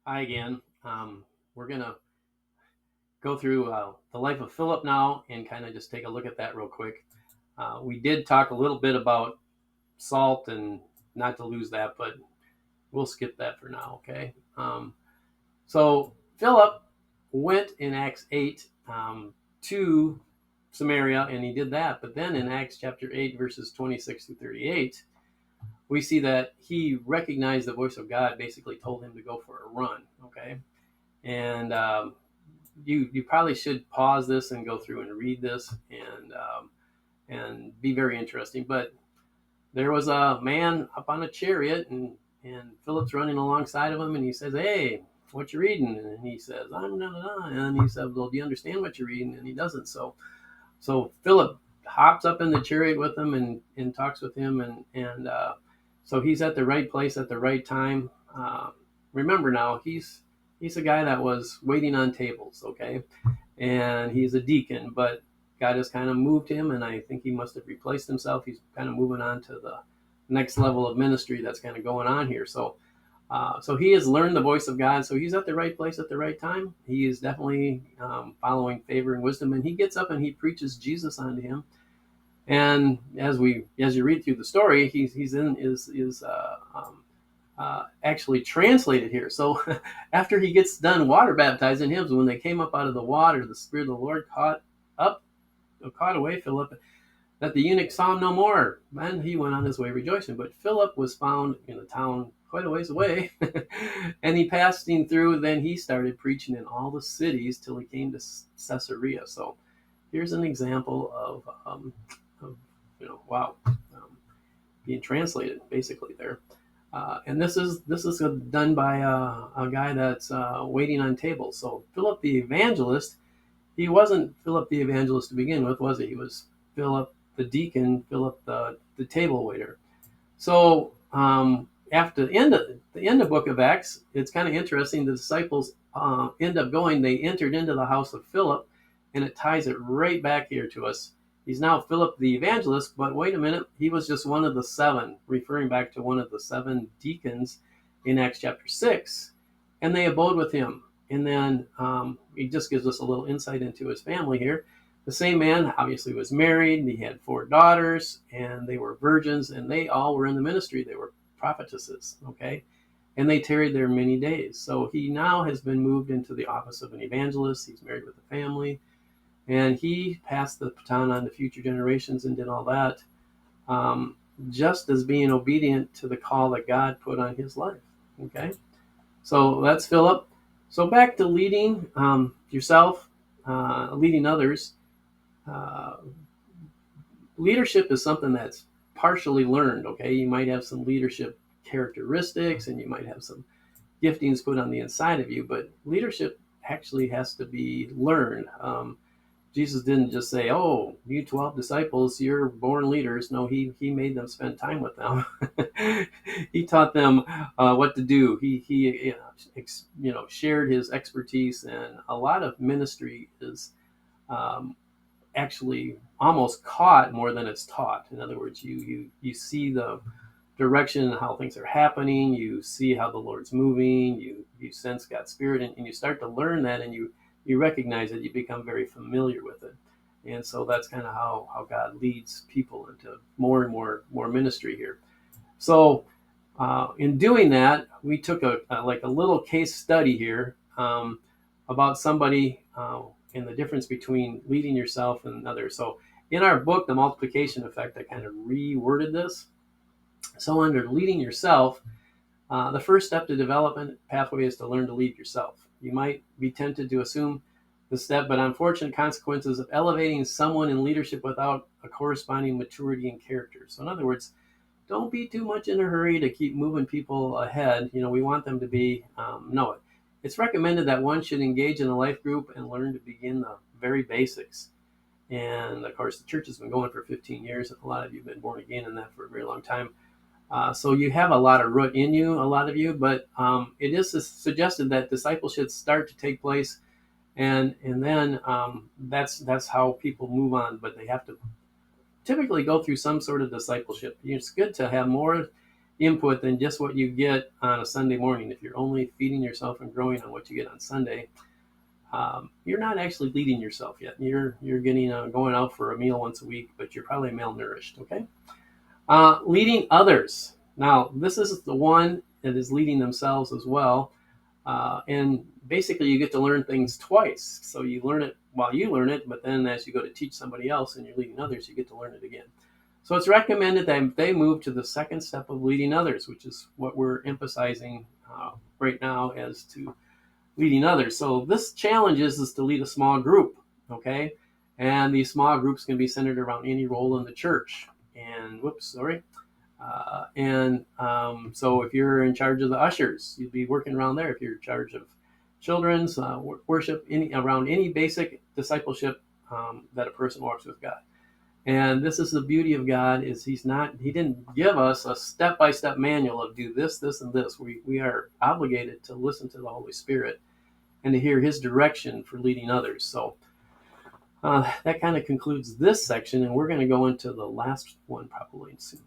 Hi again. We're going to go through the life of Philip now and kind of just take a look at that real quick. We did talk a little bit about salt and not to lose that, but we'll skip that for now, okay? So Philip went in Acts 8 to Samaria, and he did that. But then in Acts chapter 8, verses 26 to 38, we see that he recognized the voice of God, basically told him to go for a run, okay? And you probably should pause this and go through and read this and be very interesting. But there was a man up on a chariot, and Philip's running alongside of him, and he says, "Hey, what you reading?" And he says, "I'm da, da, da." And he said, "Well, do you understand what you're reading?" And he doesn't. So Philip hops up in the chariot with him and talks with him, and so he's at the right place at the right time. Remember now, he's a guy that was waiting on tables, okay, and he's a deacon, but God has kind of moved him, and I think he must have replaced himself. He's kind of moving on to the next level of ministry that's kind of going on here. So he has learned the voice of God. So he's at the right place at the right time. He is definitely following favor and wisdom, and he gets up and he preaches Jesus onto him. And as you read through the story, he's in actually translated here. So after he gets done water baptizing him, when they came up out of the water, the Spirit of the Lord caught away Philip, that the eunuch saw him no more, and he went on his way rejoicing. But Philip was found in a town quite a ways away, and he passing through. Then he started preaching in all the cities till he came to Caesarea. So here's an example of wow, being translated basically there. And this is done by a guy that's waiting on tables. So Philip the evangelist, he wasn't Philip the evangelist to begin with, was he? He was Philip the deacon, Philip the table waiter. So after the end of Book of Acts, it's kind of interesting. The disciples end up going. They entered into the house of Philip, and it ties it right back here to us. He's now Philip the evangelist, but wait a minute, he was just one of the seven, referring back to one of the seven deacons in Acts chapter 6, and they abode with him. And then he just gives us a little insight into his family here. The same man obviously was married. He had 4 daughters, and they were virgins, and they all were in the ministry. They were prophetesses, okay? And they tarried there many days. So he now has been moved into the office of an evangelist. He's married with a family, and he passed the baton on to future generations and did all that, just as being obedient to the call that God put on his life, okay? So that's Philip. So back to leading yourself, leading others. Uh, Leadership is something that's partially learned, okay? You might have some leadership characteristics and you might have some giftings put on the inside of you, but leadership actually has to be learned. Jesus didn't just say, "Oh, you 12 disciples, you're born leaders." No, he made them spend time with them. He taught them what to do. He shared his expertise, and a lot of ministry is um, actually almost caught more than it's taught. In other words, you see the direction and how things are happening. You see how the Lord's moving. You sense God's spirit, and you start to learn that, and you recognize it. You become very familiar with it, and so that's kind of how God leads people into more and more ministry here. So in doing that, we took a little case study here about somebody and the difference between leading yourself and others. So in our book, The Multiplication Effect, I kind of reworded this. So under leading yourself, the first step to development pathway is to learn to lead yourself. You might be tempted to assume the step, but unfortunate consequences of elevating someone in leadership without a corresponding maturity and character. So in other words, don't be too much in a hurry to keep moving people ahead. We want them to be, no, it's recommended that one should engage in a life group and learn to begin the very basics. And of course, the church has been going for 15 years. A lot of you have been born again in that for a very long time. So you have a lot of root in you, a lot of you, but it is suggested that discipleship start to take place, and then that's how people move on. But they have to typically go through some sort of discipleship. It's good to have more input than just what you get on a Sunday morning. If you're only feeding yourself and growing on what you get on Sunday, you're not actually leading yourself yet. You're getting going out for a meal once a week, but you're probably malnourished. Okay. Leading others. Now, this is the one that is leading themselves as well. And basically, you get to learn things twice. So you learn it while you learn it, but then as you go to teach somebody else and you're leading others, you get to learn it again. So it's recommended that they move to the second step of leading others, which is what we're emphasizing right now as to leading others. So this challenge is to lead a small group, okay? And these small groups can be centered around any role in the church. And so if you're in charge of the ushers, you'd be working around there. If you're in charge of children's worship, around any basic discipleship that a person walks with God. And this is the beauty of God, is he didn't give us a step-by-step manual of do this, this, and this. We are obligated to listen to the Holy Spirit and to hear his direction for leading others. So that kind of concludes this section, and we're going to go into the last one probably soon.